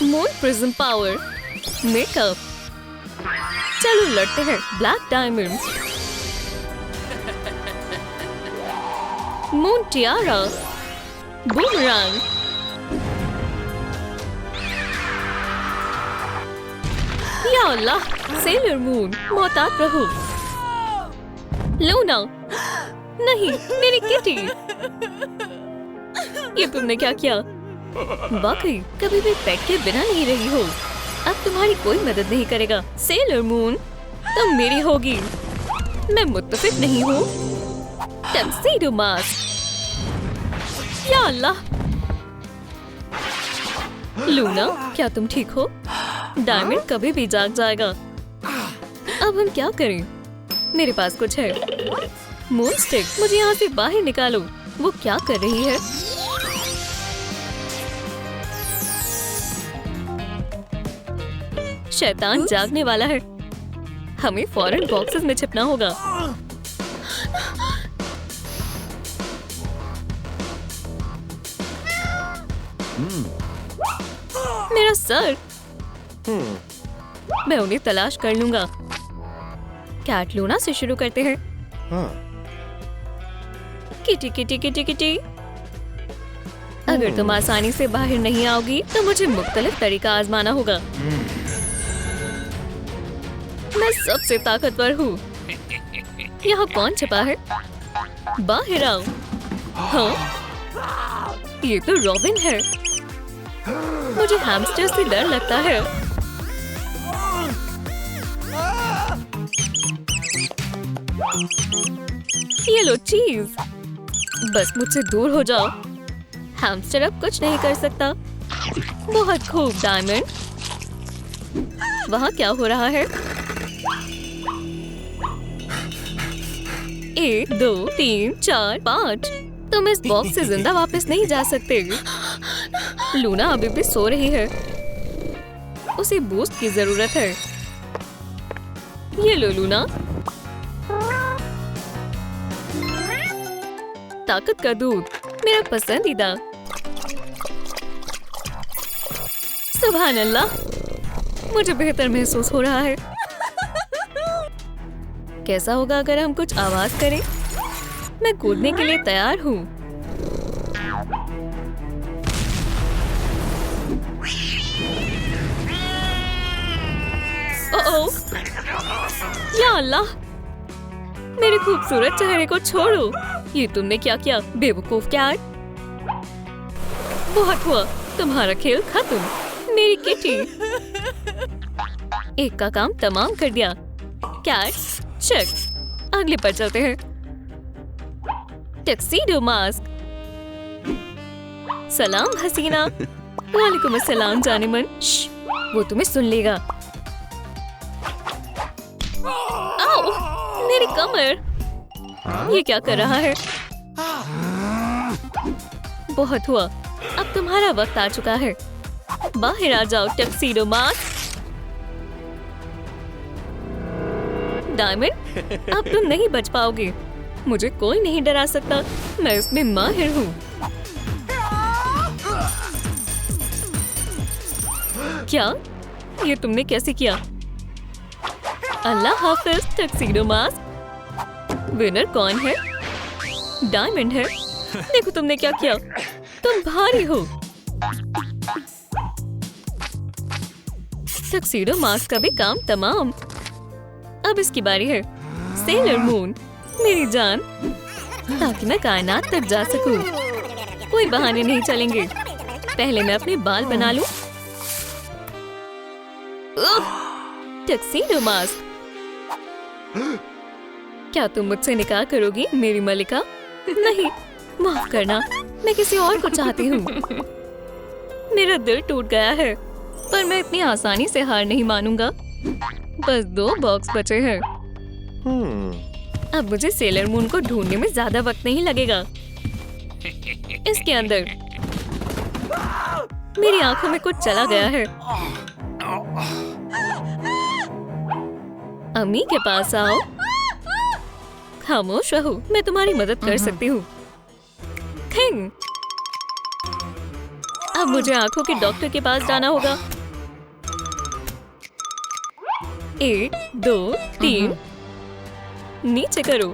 Moon prism power, makeup. चलो लड़ते हैं। Black diamond, moon Tiara, boomerang. या अल्लाह, सेलर मून, मोहतात रहो। लूना, नहीं, मेरी किटी। ये तुमने क्या किया? वाकई कभी भी पेट के बिना नहीं रही हो। अब तुम्हारी कोई मदद नहीं करेगा। सेलर मून, तुम मेरी होगी। मैं मुत्तफिक नहीं हूँ। Tuxedo mask. या अल्लाह। लूना, क्या तुम ठीक हो? डायमंड कभी भी जाग जाएगा। अब हम क्या करें? मेरे पास कुछ है। मून स्टिक, मुझे यहाँ से बाहर निकालो। वो क्या कर रही है? शैतान जागने वाला है। हमें फौरन बॉक्सेस में छिपना होगा। मेरा सर। मैं उन्हें तलाश कर लूंगा। कैट लूना से शुरू करते हैं। Kitty kitty kitty kitty. अगर तुम आसानी से बाहर नहीं आओगी तो मुझे मुख्तलिफ तरीका आजमाना होगा। मैं सबसे ताकतवर हूँ। यहाँ कौन छिपा है? बाहर आओ। हाँ, ये तो रॉबिन है। मुझे हैमस्टर से डर लगता है। ये लो चीज। बस मुझसे दूर हो जाओ। हैमस्टर अब कुछ नहीं कर सकता। बहुत खूब डायमंड। वहाँ क्या हो रहा है? 1 2 3 4 5। तुम इस बॉक्स से जिंदा वापस नहीं जा सकते। लूना अभी भी सो रही है। उसे बूस्ट की जरूरत है। ये लो लूना। ताकत का दूध, मेरा पसंदीदा। सुभान अल्लाह, मुझे बेहतर महसूस हो रहा है। कैसा होगा अगर हम कुछ आवाज करें? मैं कूदने के लिए तैयार हूँ। ओह, या अल्लाह, मेरे खूबसूरत चेहरे को छोड़ो। ये तुमने क्या किया, बेवकूफ कैट? बहुत हुआ, तुम्हारा खेल खत्म। मेरी किटी। एक का काम तमाम कर दिया। Cat, check. अगले पर चलते हैं। Tuxedo mask. सलाम हसीना। वालेकुम अस्सलाम जानेमन। वो तुम्हें सुन लेगा। आओ, मेरी कमर। ये क्या कर रहा है? बहुत हुआ, अब तुम्हारा वक्त आ चुका है। बाहर आ जाओ टक्सीडो मास्क। डायमंड, अब तुम नहीं बच पाओगे। मुझे कोई नहीं डरा सकता। मैं इसमें माहिर हूँ। क्या? ये तुमने कैसे किया? अल्लाह हाफिज टक्सीडो मास्क। विनर कौन है? डायमंड है। देखो तुमने क्या किया। तुम भारी हो। टक्सीडो मास्क का भी काम तमाम। अब इसकी बारी है। सेलर मून, मेरी जान, ताकि मैं कायनात तक जा सकूं। कोई बहाने नहीं चलेंगे। पहले मैं अपने बाल बना लूं। टक्सीडो मास्क, क्या तुम मुझसे निकाह करोगी मेरी मलिका? नहीं, माफ करना, मैं किसी और को चाहती हूँ। मेरा दिल टूट गया है, पर मैं इतनी आसानी से हार नहीं मानूंगा। बस 2 बॉक्स बचे हैं। अब मुझे सेलर मून को ढूंढने में ज्यादा वक्त नहीं लगेगा। इसके अंदर मेरी आंखों में कुछ चला गया है। अम्मी के पास आओ। खामोश रहो, मैं तुम्हारी मदद कर सकती हूँ। अब मुझे आंखों के डॉक्टर के पास जाना होगा। 1 2 3 नीचे करो।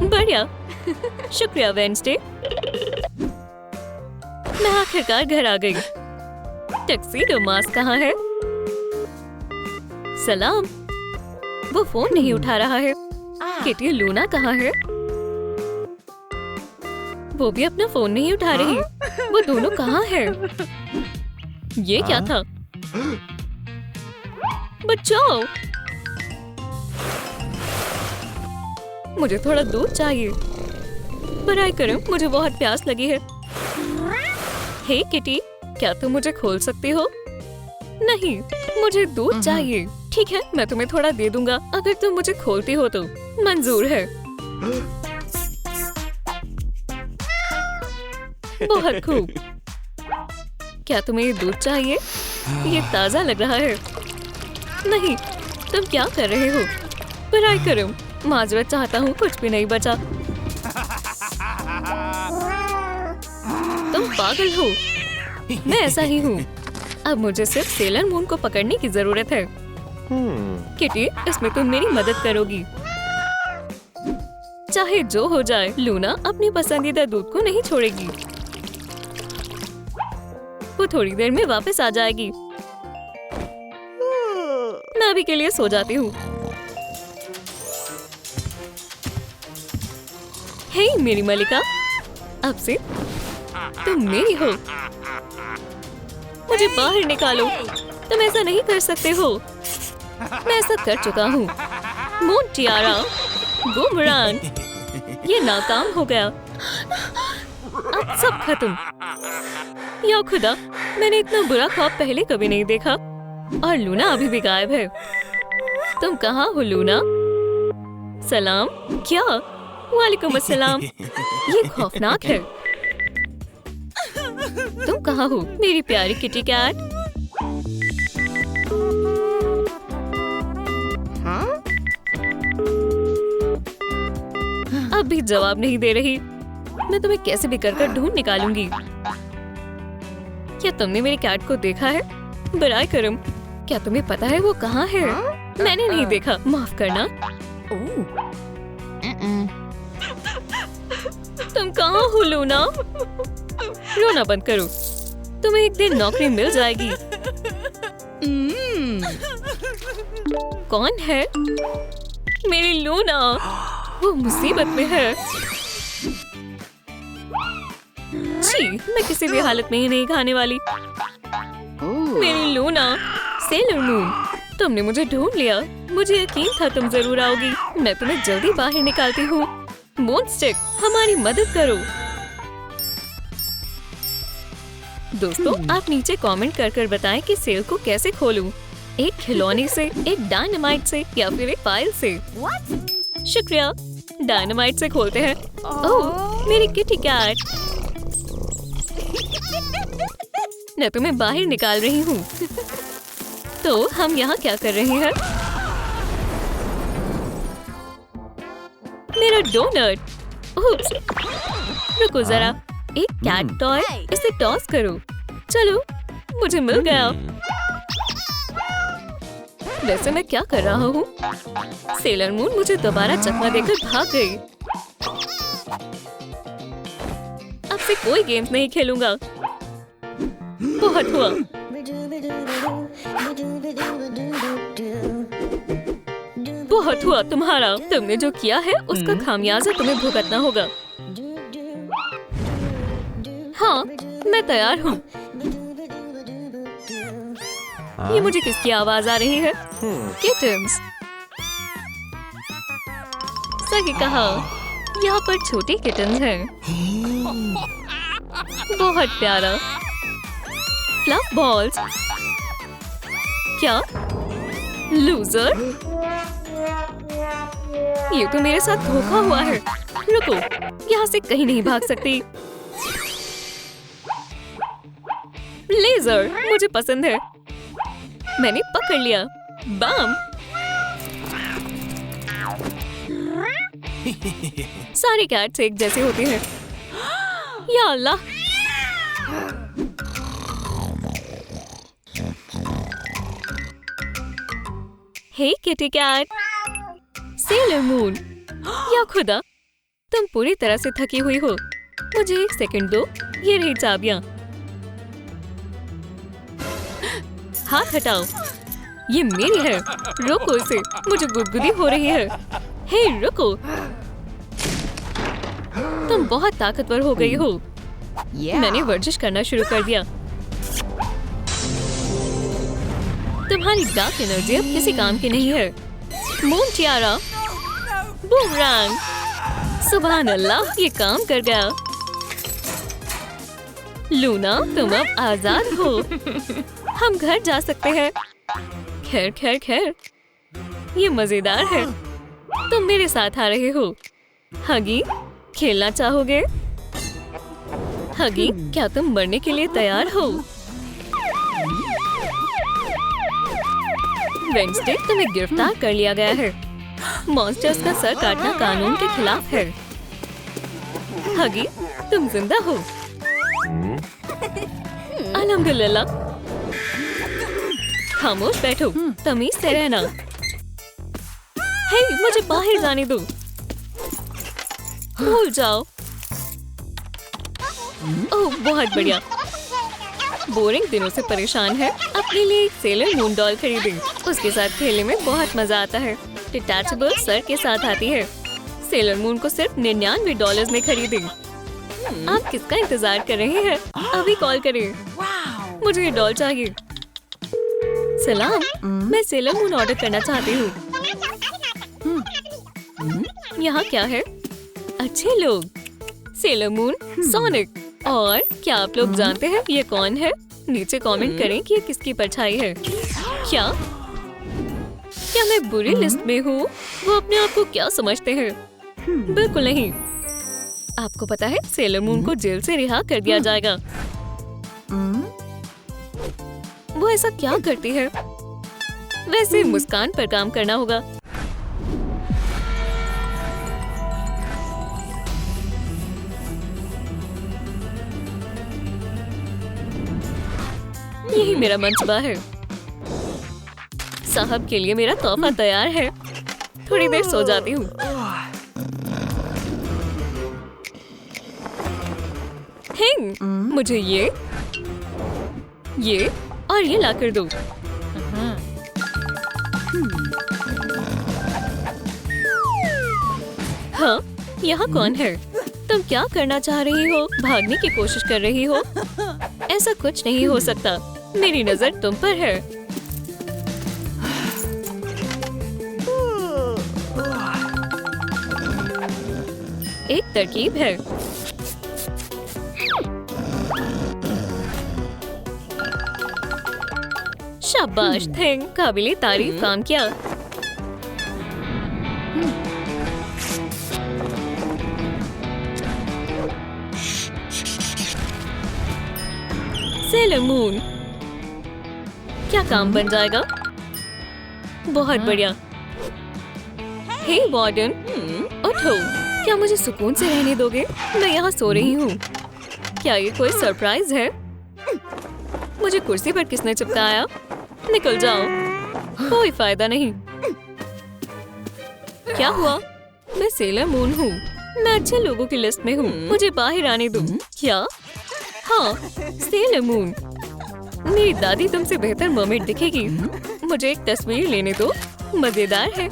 बढ़िया, शुक्रिया वेडनेसडे। मैं आखिरकार घर आ गई। टक्सीडो मास्क कहाँ है? सलाम। वो फोन नहीं उठा रहा है। किटी लूना कहाँ है? वो भी अपना फोन नहीं उठा रही। वो दोनों कहाँ है? ये क्या था? बचाओ, मुझे थोड़ा दूध चाहिए। बराए करम, मुझे बहुत प्यास लगी है। हे किटी, क्या तुम मुझे खोल सकती हो? नहीं, मुझे दूध चाहिए। ठीक है, मैं तुम्हें थोड़ा दे दूंगा अगर तुम मुझे खोलती हो तो। मंजूर है। बहुत खूब। क्या तुम्हें ये दूध चाहिए? ये ताजा लग रहा है। नहीं, तुम क्या कर रहे हो? बराए करम, माजरत चाहता हूँ, कुछ भी नहीं बचा। तुम पागल हो। मैं ऐसा ही हूँ। अब मुझे सिर्फ सेलर मून को पकड़ने की जरूरत है। किटी, इसमें तुम मेरी मदद करोगी। चाहे जो हो जाए, लूना अपनी पसंदीदा दूध को नहीं छोड़ेगी। वो थोड़ी देर में वापस आ जाएगी। मैं अभी के लिए सो जाती हूँ। हे मेरी मलिका, अब से तुम मेरी हो। मुझे बाहर निकालो। तुम ऐसा नहीं कर सकते हो। मैं ऐसा कर चुका हूँ। मून टियारा, बूमरैंग, ये नाकाम हो गया। अब सब खत्म। या खुदा, मैंने इतना बुरा ख्वाब पहले कभी नहीं देखा। और लूना अभी भी गायब है। तुम कहाँ हो लूना? सलाम। क्या? वालेकुम अस्सलाम। ये खौफनाक है। तुम कहाँ हो मेरी प्यारी किटी कैट? अब भी जवाब नहीं दे रही। मैं तुम्हें कैसे भी कर ढूंढ निकालूंगी। क्या तुमने मेरी कैट को देखा है? बराए करम, क्या तुम्हें पता है वो कहाँ है? मैंने नहीं देखा, माफ करना। तुम कहाँ हो लूना? रोना बंद करो, तुम्हें एक दिन नौकरी मिल जाएगी। कौन है? मेरी लूना, वो मुसीबत में है। छी, मैं किसी भी हालत में ही नहीं खाने वाली। मेरी लूना, सेलर मून, तुमने मुझे ढूंढ लिया। मुझे यकीन था तुम जरूर आओगी। मैं तुम्हें जल्दी बाहर निकालती हूँ। मून स्टिक, हमारी मदद करो। दोस्तों, आप नीचे कमेंट कर बताएं कि सेल को कैसे खोलूं। एक खिलौने से, एक डायनामाइट से, या फिर एक फाइल से। शुक्रिया। डायनामाइट से खोलते हैं। ओह, मेरी किटी कैट। मैं तुम्हें बाहर निकाल रही हूँ। तो हम यहाँ क्या कर रहे हैं? मेरा डोनट। उप्स, रुको जरा। एक कैट टॉय, इसे टॉस करो। चलो, मुझे मिल गया। वैसे मैं क्या कर रहा हूँ? सेलर मून मुझे दोबारा चकमा देकर भाग गई। अब से कोई गेम्स नहीं खेलूंगा। बहुत हुआ। बहुत हुआ तुम्हारा। तुमने जो किया है उसका खामियाजा तुम्हें भुगतना होगा। हाँ, मैं तैयार हूँ। ये मुझे किसकी आवाज आ रही है? किटन्स। सही कहा, यहाँ पर छोटी किटन्स हैं। बहुत प्यारा। Fluff balls. क्या? लूजर, ये तो मेरे साथ धोखा हुआ है। रुको, यहाँ से कहीं नहीं भाग सकती। लेजर मुझे पसंद है। मैंने पकड़ लिया। बम। सारी कैट्स एक जैसी होती हैं। या अल्लाह, हे किटी कैट। सेलर मून, या खुदा, तुम पूरी तरह से थकी हुई हो। मुझे 1 सेकंड दो, ये रही चाबियां। हाथ हटाओ, ये मेरी है। रोको इसे, मुझे गुदगुदी हो रही है। हे रुको, तुम बहुत ताकतवर हो गई हो। मैंने वर्जिश करना शुरू कर दिया। तुम्हारी डार्क एनर्जी अब किसी काम की नहीं है। मून टियारा, बूमरैंग, सुभान अल्लाह, ये काम कर गया। लूना, तुम अब आजाद हो। हम घर जा सकते हैं। खैर खैर खैर, ये मजेदार है। तुम मेरे साथ आ रहे हो। हगी, खेलना चाहोगे? हगी, क्या तुम मरने के लिए तैयार हो? वेडनेसडे, तुम्हें गिरफ्तार कर लिया गया है। मॉन्स्टर्स का सर काटना कानून के खिलाफ है। हगी, तुम जिंदा हो। अल्हम्दुलिल्लाह। खामोश बैठो, तमीज से रहना। हे, मुझे बाहर जाने दो। भूल जाओ। ओह, बहुत बढ़िया। बोरिंग दिनों से परेशान है, अपने लिए एक सेलर मून डॉल खरीदी। उसके साथ खेलने में बहुत मजा आता है। डिटैचेबल सर के साथ आती है। सेलर मून को सिर्फ $99 में खरीदी। आप किसका इंतजार कर रहे हैं? अभी कॉल करें। मुझे ये डॉल चाहिए। सलाम, मैं सेलर मून ऑर्डर करना चाहती हूँ। यहाँ क्या है? अच्छे लोग। Seller moon, sonic. और क्या आप लोग जानते हैं ये कौन है? नीचे कमेंट करें कि ये किसकी परछाई है। क्या मैं बुरी लिस्ट में हूँ? वो अपने आप को क्या समझते हैं? बिल्कुल नहीं। आपको पता है, सेलर मून को जेल से रिहा कर दिया जाएगा। वो ऐसा क्या करती है? वैसे मुस्कान पर काम करना होगा। यही मेरा मंचबा है। साहब के लिए मेरा तोहफा तैयार है। थोड़ी देर सो जाती हूँ। मुझे ये और ये ला कर दो। हाँ, यहाँ कौन है? तुम क्या करना चाह रही हो? भागने की कोशिश कर रही हो? ऐसा कुछ नहीं हो सकता। मेरी नजर तुम पर है। एक तरकीब है। शाबाश, थिंग, काबिले तारीफ काम किया। सेलर मून, क्या काम बन जाएगा? बहुत बढ़िया। हे वार्डन, उठो। क्या मुझे सुकून से रहने दोगे? मैं यहाँ सो रही हूँ। क्या ये कोई सरप्राइज है? मुझे कुर्सी पर किसने चिपकाया? निकल जाओ, कोई फायदा नहीं। क्या हुआ? मैं सेलर मून हूँ। मैं अच्छे लोगों की लिस्ट में हूँ। मुझे बाहर आने दो। क्या? हाँ, सेलर मून। मेरी दादी तुमसे बेहतर मर्मेड दिखेगी। मुझे एक तस्वीर लेने दो। मजेदार है।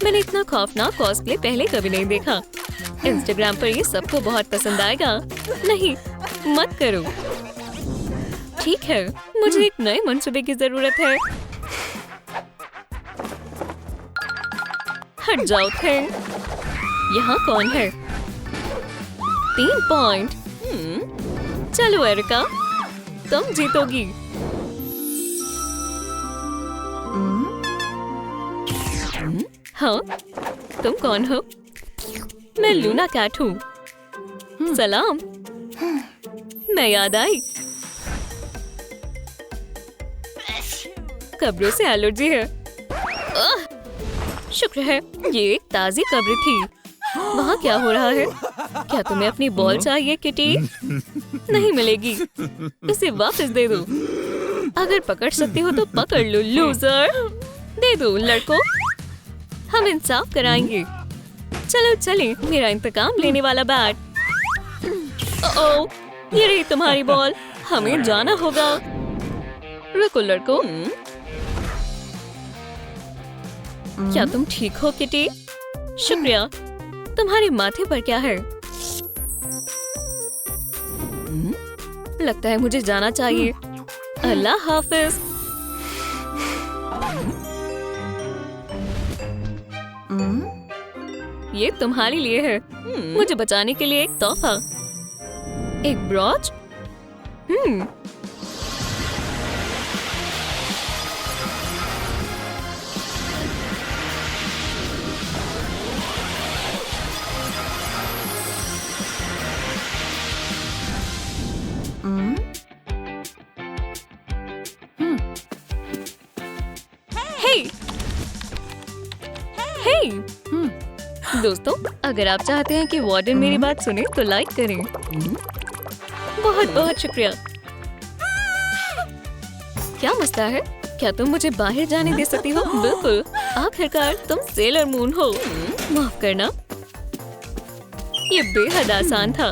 मैंने इतना खौफनाक कॉस्प्ले पहले कभी नहीं देखा। इंस्टाग्राम पर ये सबको बहुत पसंद आएगा। नहीं, मत करो। ठीक है, मुझे एक नए मंसूबे की जरूरत है। हट जाओ थे। यहाँ कौन है? 3 पॉइंट। चलो एरिका, तुम जीतोगी। हाँ, तुम कौन हो? मैं लूना कैट हूँ। सलाम, मैं याद आई। कब्रों से एलर्जी है। शुक्र है ये एक ताजी कब्र थी। वहाँ क्या हो रहा है? क्या तुम्हें अपनी बॉल चाहिए किटी? नहीं मिलेगी, इसे वापस दे दो। अगर पकड़ सकती हो तो पकड़ लो लूजर। दे दो लड़कों, हम इंसाफ कराएंगे। चलो चलें, मेरा इंतकाम लेने वाला बैट। ओह, ये रही तुम्हारी बॉल, हमें जाना होगा। रुको लड़कों, क्या तुम ठीक हो किटी? शुक्रिया। तुम्हारे माथे पर क्या है? लगता है मुझे जाना चाहिए। अल्लाह हाफिज। ये तुम्हारे लिए है, मुझे बचाने के लिए एक तोहफा। एक ब्रॉच? दोस्तों, अगर आप चाहते हैं कि वार्डन मेरी बात सुने तो लाइक करें। बहुत बहुत शुक्रिया। क्या मसला है? क्या तुम मुझे बाहर जाने दे सकती हो? बिल्कुल, आखिरकार तुम सेलर मून हो। माफ करना, ये बेहद आसान था।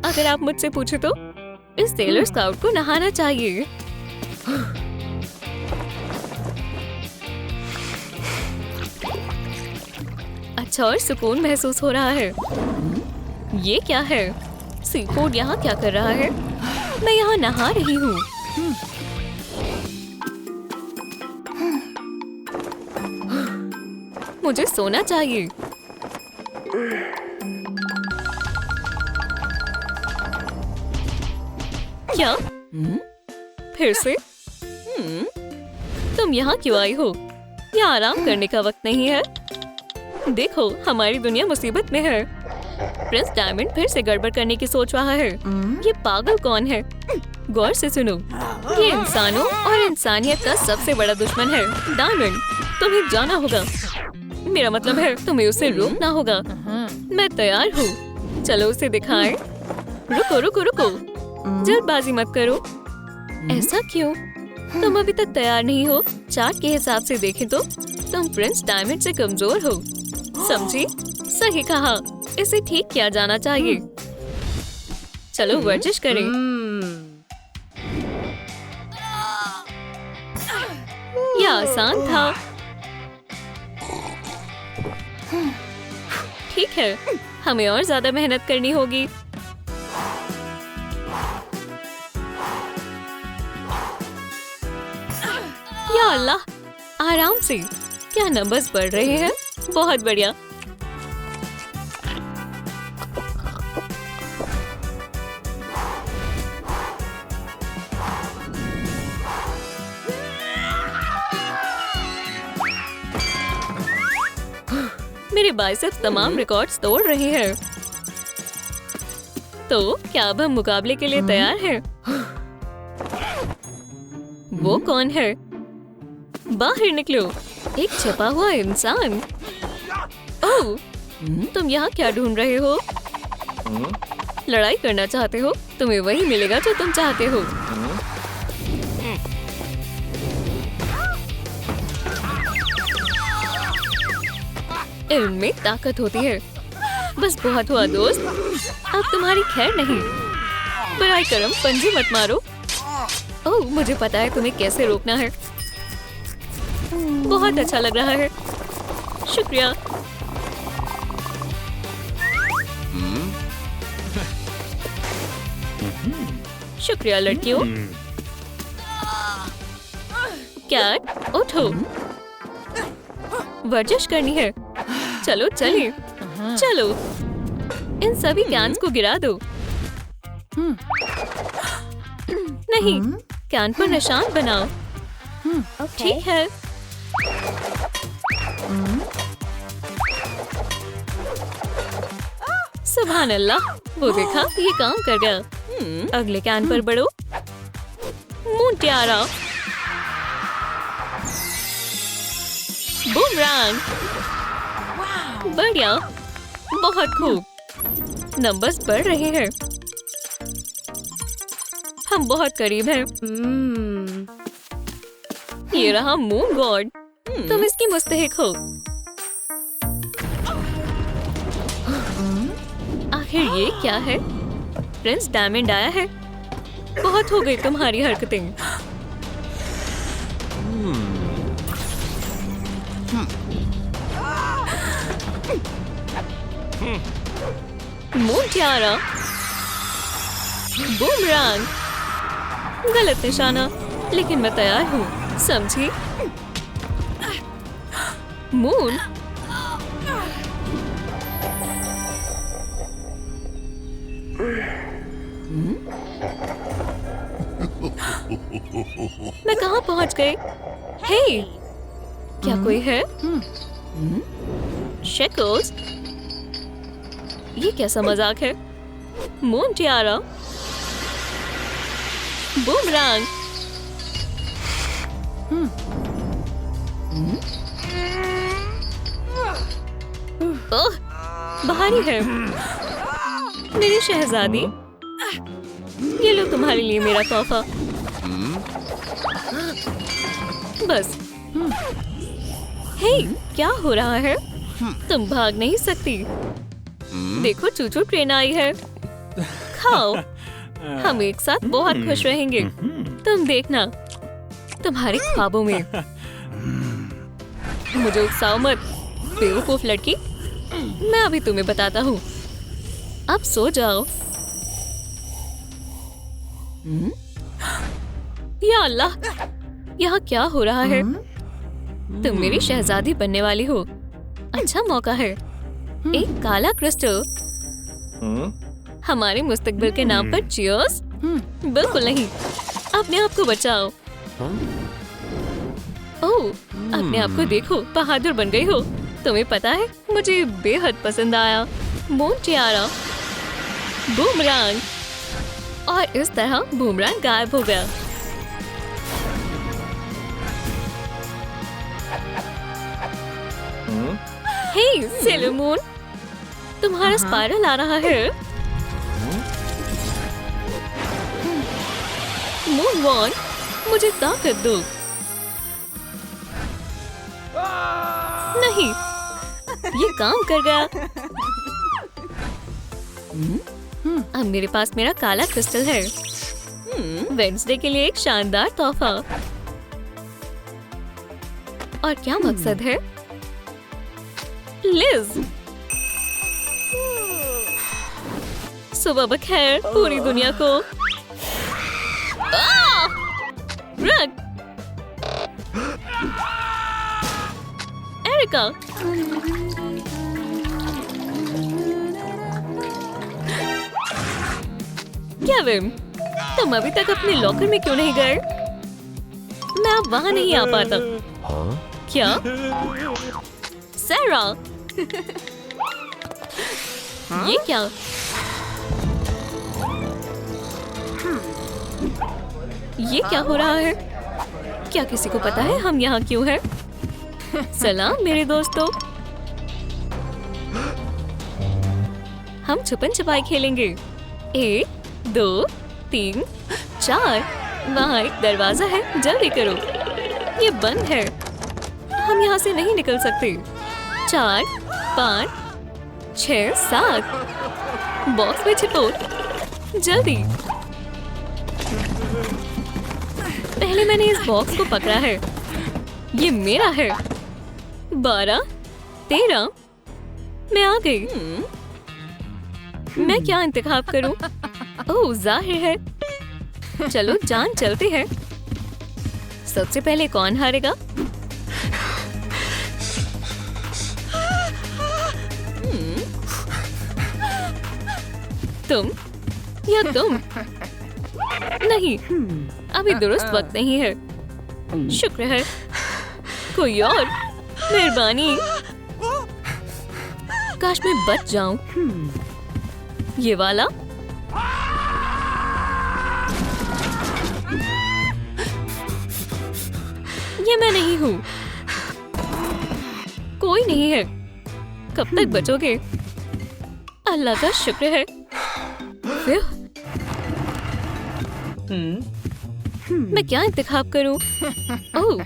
अगर आप मुझसे पूछे तो इस सेलर स्काउट को नहाना चाहिए। अच्छा और सुकून महसूस हो रहा है। ये क्या है? सी फूड यहाँ क्या कर रहा है? मैं यहाँ नहा रही हूँ। मुझे सोना चाहिए। क्या? फिर से? तुम यहाँ क्यों आई हो? यहाँ आराम करने का वक्त नहीं है। देखो, हमारी दुनिया मुसीबत में है। प्रिंस डायमंड फिर से गड़बड़ करने की सोच रहा है। ये पागल कौन है? गौर से सुनो, ये इंसानों और इंसानियत का सबसे बड़ा दुश्मन है। डायमंड, तुम्हें जाना होगा। मेरा मतलब है तुम्हें उसे रोकना होगा। मैं तैयार हूँ, चलो उसे दिखाएं। रुको रुको रुको, जल्दबाजी मत करो। ऐसा क्यों? तुम अभी तक तैयार नहीं हो। चार्ट के हिसाब से देखें तो तुम प्रिंस डायमंड से कमजोर हो। समझी? सही कहा, इसे ठीक किया जाना चाहिए। चलो वर्जिश करें। यह आसान था। ठीक है, हमें और ज्यादा मेहनत करनी होगी। या अल्लाह, आराम से। क्या नंबर्स बढ़ रहे हैं? बहुत बढ़िया। मेरे बाइसेप्स तमाम रिकॉर्ड्स तोड़ रहे हैं। तो क्या अब हम मुकाबले के लिए तैयार हैं? वो कौन है? बाहर निकलो, एक छपा हुआ इंसान। ओह, तुम यहाँ क्या ढूंढ रहे हो? लड़ाई करना चाहते हो? तुम्हें वही मिलेगा जो तुम चाहते हो। इल्म में ताकत होती है। बस बहुत हुआ दोस्त, अब तुम्हारी खैर नहीं। बुराई करम पंजे मत मारो। ओह, मुझे पता है तुम्हें कैसे रोकना है। बहुत अच्छा लग रहा है, शुक्रिया। शुक्रिया लड़कियों। कैट, उठो, वर्जिश करनी है। चलो चलिए, चलो इन सभी कैंस को गिरा दो। नहीं, कैन पर निशान बनाओ। ठीक है। सुभान अल्लाह, वो देखा, ये काम कर गया। अगले कैन पर बढ़ो। मुंटियारा, बूमरैंग। बढ़िया, बहुत खूब। नंबर्स बढ़ रहे हैं। हम बहुत करीब हैं। ये रहा मून गॉड। तुम इसकी मुस्तहिक हो। आखिर ये क्या है? प्रिंस डायमंड आया है। बहुत हो गई तुम्हारी हरकतें। मून टियारा, बूमरैंग, गलत निशाना, लेकिन मैं तैयार हूँ, समझी? मून, मैं कहाँ पहुँच गई? हे, क्या कोई है? शेकल्स, ये कैसा मजाक है? मून टियारा, बूमरैंग, ओह, बाहरी है। मेरी शहजादी, ये लो तुम्हारे लिए मेरा तोहफा। बस। हे, क्या हो रहा है? तुम भाग नहीं सकती। देखो चूचू ट्रेन आई है। खाओ, हम एक साथ बहुत खुश रहेंगे। तुम देखना, तुम्हारे ख्वाबों में। मुझे उकसाओ मत, बेवकूफ लड़की। मैं अभी तुम्हें बताता हूँ। अब सो जाओ। या अल्लाह, यहाँ क्या हो रहा है? तुम मेरी शहजादी बनने वाली हो। अच्छा मौका है। एक काला क्रिस्टल। हमारे मुस्तकबिल के नाम पर चीयर्स? बिल्कुल नहीं। अपने आप को बचाओ। ओह, अपने आप को देखो, बहादुर बन गई हो। तुम्हें पता है, मुझे बेहद पसंद आया। मून टियारा, बूमरैंग, और इस तरह बूमरैंग गायब हो गया। हे सेलर मून, तुम्हारा स्पाइरल आ रहा है। मून वॉन, मुझे ताकत दो। नहीं, ये काम कर गया। अब मेरे पास मेरा काला क्रिस्टल है। वेडनेसडे के लिए एक शानदार तोहफा। और क्या मकसद है? लिज, सुबह बखैर पूरी दुनिया को। रग, एरिका, केविन, तुम अभी तक अपने लॉकर में क्यों नहीं गए? मैं अब वहां नहीं आ पाता। क्या? सारा, ये क्या? ये क्या हो रहा है? क्या किसी को पता है हम यहाँ क्यों हैं? सलाम मेरे दोस्तों। हम छुपन छुपाई खेलेंगे। 1, 2, 3, 4। वहाँ एक दरवाजा है, जल्दी करो। ये बंद है, हम यहाँ से नहीं निकल सकते। 4, 5, 6, 7। बॉक्स में छिपो, जल्दी। पहले मैंने इस बॉक्स को पकड़ा है। ये मेरा है। 12, 13। मैं आ गई। मैं क्या इंतखाब करूं? ओह, ज़ाहिर है। चलो जान चलते हैं। सबसे पहले कौन हारेगा? तुम या तुम? नहीं, अभी दुरुस्त वक्त नहीं है। शुक्र है। कोई और? मेहरबानी। काश मैं बच जाऊं। ये वाला? ये मैं नहीं हूँ। कोई नहीं है। कब तक बचोगे? अल्लाह का शुक्र है। मैं क्या इंतखाब करूं? ओह,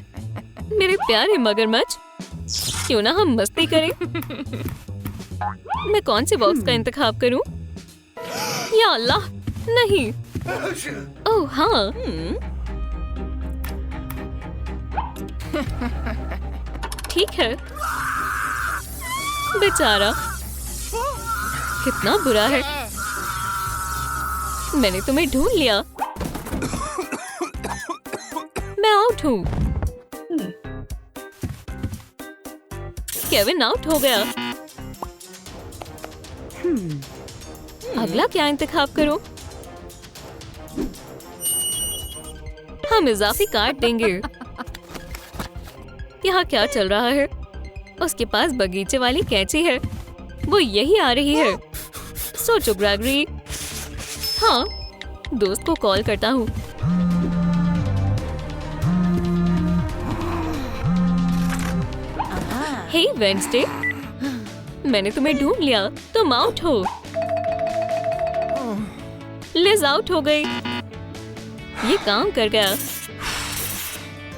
मेरे प्यारे मगरमच्छ, क्यों ना हम मस्ती करें? मैं कौन से बॉक्स का इंतखाब करूं? या अल्लाह, नहीं। ओह हाँ, ठीक है। बेचारा, कितना बुरा है। मैंने तुम्हें ढूंढ लिया। मैं आउट हूँ। केविन आउट हो गया। अगला क्या इंतखाब करूं? हम इजाफी काट देंगे। यहाँ क्या चल रहा है? उसके पास बगीचे वाली कैंची है। वो यही आ रही है। सोचो ग्रेगरी। हाँ, दोस्त को कॉल करता हूँ। हे वेडनेसडे, मैंने तुम्हें ढूंढ लिया। तुम आउट हो। लिज आउट हो गई। ये काम कर गया।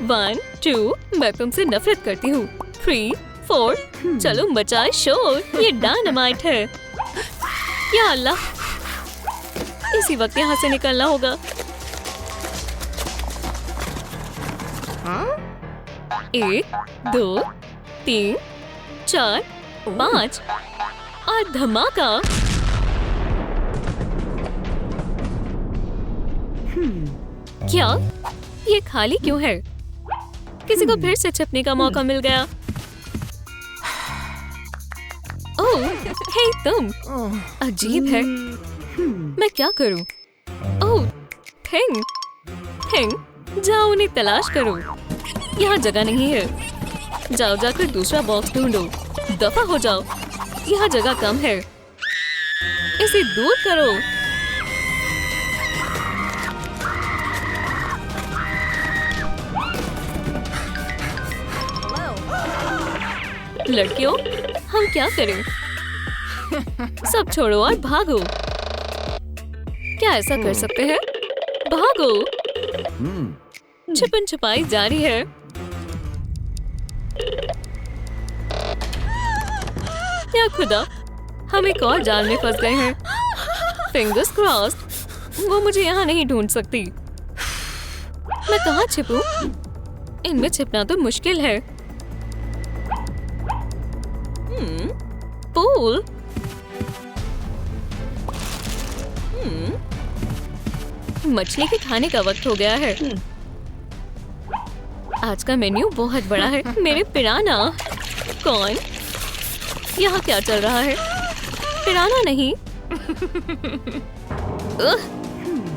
1 2, मैं तुमसे नफरत करती हूँ। 3 4, चलो मचाए शोर। ये डायनामाइट है। या अल्लाह, इसी वक्त यहाँ से निकलना होगा। 1 2 3 4 5 और धमाका। क्या ये खाली क्यों है? किसी को फिर से छिपने का मौका मिल गया। ओह, हे तुम, अजीब है। मैं क्या करूं? ओह, थिंग, जाओ उन्हें तलाश करो। यहाँ जगह नहीं है। जाओ जाकर दूसरा बॉक्स ढूंढो। दफा हो जाओ, यहाँ जगह कम है। इसे दूर करो। लड़कियों, हम क्या करें? सब छोड़ो और भागो। क्या ऐसा कर सकते हैं? भागो। छिपन छुपाई जारी है। या खुदा, हम एक और जाल में फंस गए हैं। फिंगर्स क्रॉस्ड, वो मुझे यहाँ नहीं ढूंढ सकती। मैं कहाँ छिपूं? इनमें छिपना तो मुश्किल है। पूल। मछली के खाने का वक्त हो गया है। आज का मेन्यू बहुत बड़ा है। मेरे पिराना। कौन? यहाँ क्या चल रहा है? पिराना नहीं।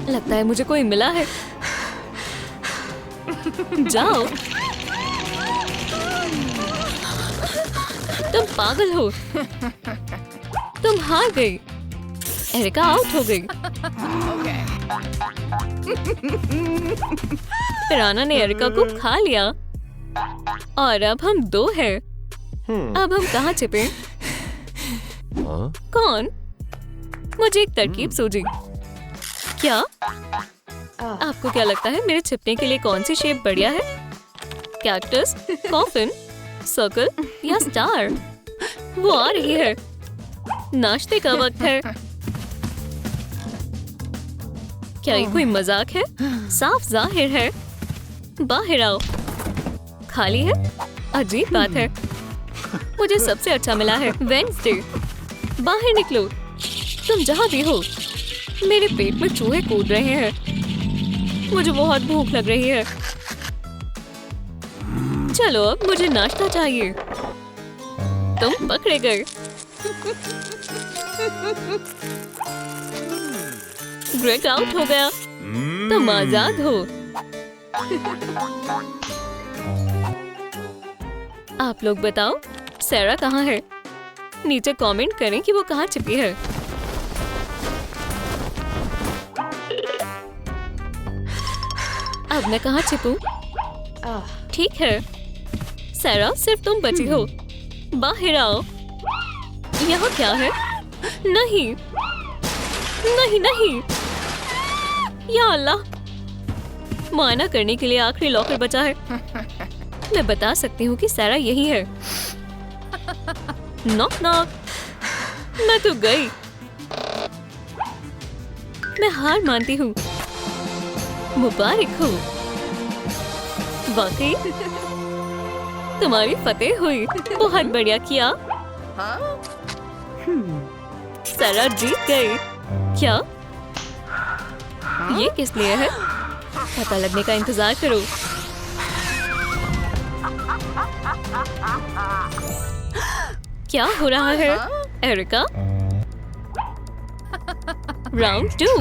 लगता है मुझे कोई मिला है। जाओ। तुम पागल हो। तुम हार गई। एरिका आउट हो गई। पिराना ने एरिका को खा लिया और अब हम 2 हैं। अब हम कहाँ छिपे? कौन? मुझे एक तरकीब सूझी। क्या? आपको क्या लगता है मेरे छिपने के लिए कौन सी शेप बढ़िया है? कैक्टस, कॉफिन, सर्कल या स्टार? वो आ रही है। नाश्ते का वक्त है। क्या ये कोई मजाक है? साफ ज़ाहिर है। बाहर आओ। खाली है? अजीब बात है। मुझे सबसे अच्छा मिला है। वेडनेसडे, बाहर निकलो। तुम जहाँ भी हो। मेरे पेट में चूहे कूद रहे हैं। मुझे बहुत भूख लग रही है। चलो, अब मुझे नाश्ता चाहिए। तुम पकड़े गए। ग्रेग आउट हो गया। तुम आजाद हो। आप लोग बताओ, सैरा कहाँ है? नीचे कमेंट करें कि वो कहाँ छिपी है। अब मैं कहाँ छिपूं? ठीक है, सैरा, सिर्फ तुम बची हो। बाहर आओ। यहाँ क्या है? नहीं नहीं नहीं, या अल्लाह, माना करने के लिए आखिरी लॉकर बचा है। मैं बता सकती हूँ कि सारा यही है। नॉक नॉक, मैं तो गई। मैं हार मानती हूँ। मुबारक हो, वाकई तुम्हारी फतेह हुई। बहुत बढ़िया किया। सारा जीत गई। क्या ये किस लिए है? पता लगने का इंतजार करो। क्या हो रहा है एरिका? राउंड 2।